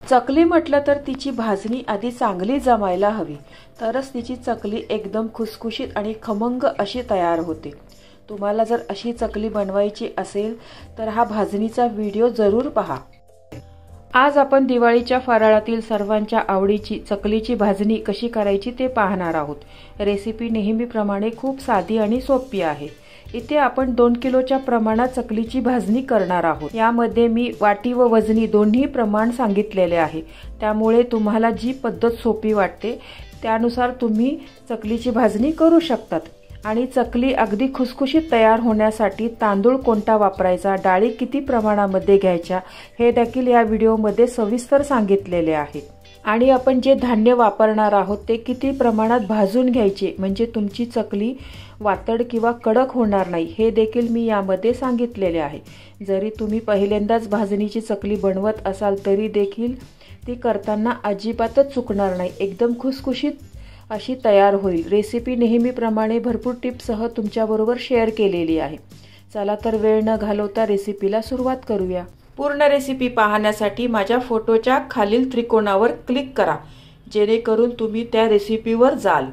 चकली म्हटलं तर तिची भाजणी आधी चांगली जमायला हवी, तरच तिची चकली एकदम खुसखुशीत आणि खमंग अशी तयार होते। तुम्हाला जर अशी चकली बनवायची असेल तर हा भाजणीचा व्हिडिओ जरूर पहा। आज आपण दिवाळीच्या फराळातील सर्वांच्या आवडीची चकलीची भाजणी कशी करायची ते पाहणार आहोत। रेसिपी नेहमीप्रमाणे खूप साधी आणि सोपी आहे। इथे आपण 2 किलोच्या प्रमाणात चकलीची भाजणी करणार आहोत। यामध्ये मी वाटी व वजनी दोन्ही प्रमाण सांगितलेले आहे, त्यामुळे तुम्हाला जी पद्धत सोपी वाटते त्यानुसार तुम्ही चकलीची भाजणी करू शकतात। आणि चकली अगदी खुसखुशीत तयार होण्यासाठी तांदूळ कोणता वापरायचा, डाळी किती प्रमाणामध्ये घ्यायच्या हे देखील या व्हिडिओमध्ये सविस्तर सांगितलेले आहे। आणि आपण जे धान्य वापरणार आहोत ते किती प्रमाणात भाजून घ्यायचे म्हणजे तुमची चकली वातड किंवा कडक होणार नाही हे देखील मी यामध्ये सांगितलेले आहे। जरी तुम्ही पहिल्यांदाच भाजणीची चकली बनवत असाल तरी देखील ती करताना अजिबातच चुकणार नाही, एकदम खुसखुशीत अशी तयार होईल। रेसिपी नेहमीप्रमाणे भरपूर टिप्ससह तुमच्याबरोबर शेअर केलेली आहे। चला तर वेळ न घालवता रेसिपीला सुरुवात करूया। पूर्ण रेसिपी पाहण्यासाठी माझ्या फोटोच्या खालील त्रिकोणावर क्लिक करा, जेणेकरून तुम्ही त्या रेसिपीवर जाल।